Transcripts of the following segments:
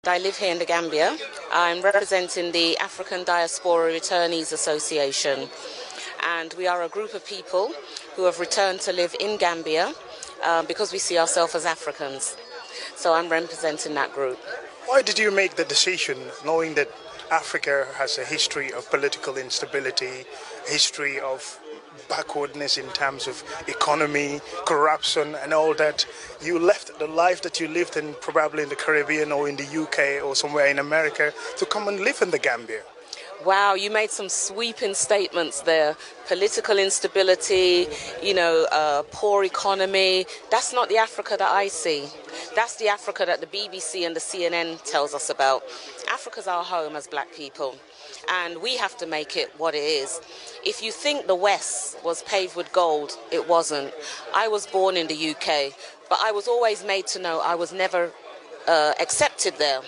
I live here in the Gambia. I'm representing the African Diaspora Returnees Association, and we are a group of people who have returned to live in Gambia because we see ourselves as Africans. So I'm representing that group. Why did you make the decision, knowing that Africa has a history of political instability, a history of backwardness in terms of economy, corruption and all that? You left the life that you lived in, probably in the Caribbean or in the UK or somewhere in America, to come and live in the Gambia. Wow, you made some sweeping statements there. Political instability, poor economy. That's not the Africa that I see. That's the Africa that the BBC and the CNN tells us about. Africa's our home as black people, and we have to make it what it is. If you think the West was paved with gold, it wasn't. I was born in the UK, but I was always made to know I was never accepted there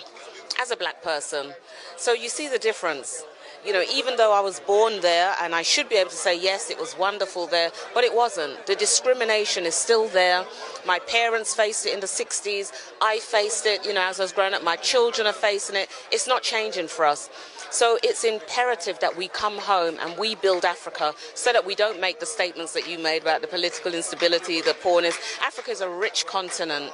as a black person. So you see the difference. Even though I was born there, and I should be able to say, yes, it was wonderful there, but it wasn't. The discrimination is still there. My parents faced it in the 60s. I faced it, as I was growing up. My children are facing it. It's not changing for us. So it's imperative that we come home and we build Africa so that we don't make the statements that you made about the political instability, the poorness. Africa is a rich continent,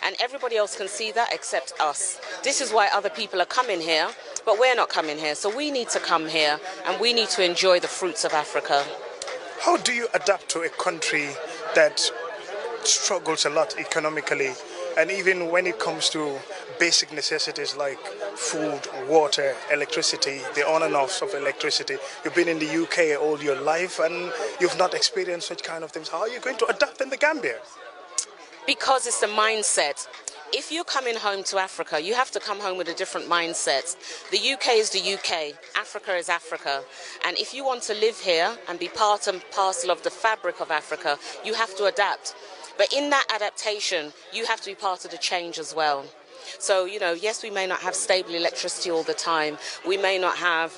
and everybody else can see that except us. This is why other people are coming here, but we're not coming here. So we need to come here and we need to enjoy the fruits of Africa. How do you adapt to a country that struggles a lot economically, and even when it comes to basic necessities like food, water, electricity, the on and offs of electricity? You've been in the UK all your life and you've not experienced such kind of things. How are you going to adapt in the Gambia? Because it's a mindset. If you're coming home to Africa, you have to come home with a different mindset. The UK is the UK, Africa is Africa. And if you want to live here and be part and parcel of the fabric of Africa, you have to adapt. But in that adaptation, you have to be part of the change as well. So, yes, we may not have stable electricity all the time. We may not have,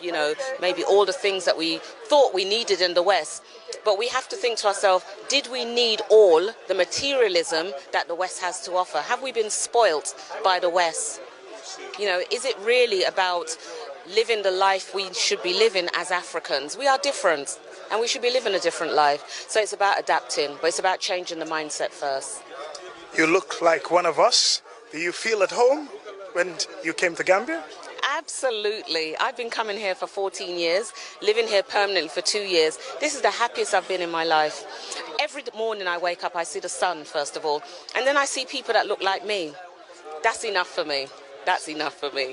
maybe all the things that we thought we needed in the West. But we have to think to ourselves, did we need all the materialism that the West has to offer? Have we been spoilt by the West? Is it really about living the life we should be living as Africans? We are different, and we should be living a different life. So it's about adapting, but it's about changing the mindset first. You look like one of us. Do you feel at home when you came to Gambia? Absolutely. I've been coming here for 14 years, living here permanently for 2 years. This is the happiest I've been in my life. Every morning I wake up, I see the sun, first of all, and then I see people that look like me. That's enough for me. That's enough for me.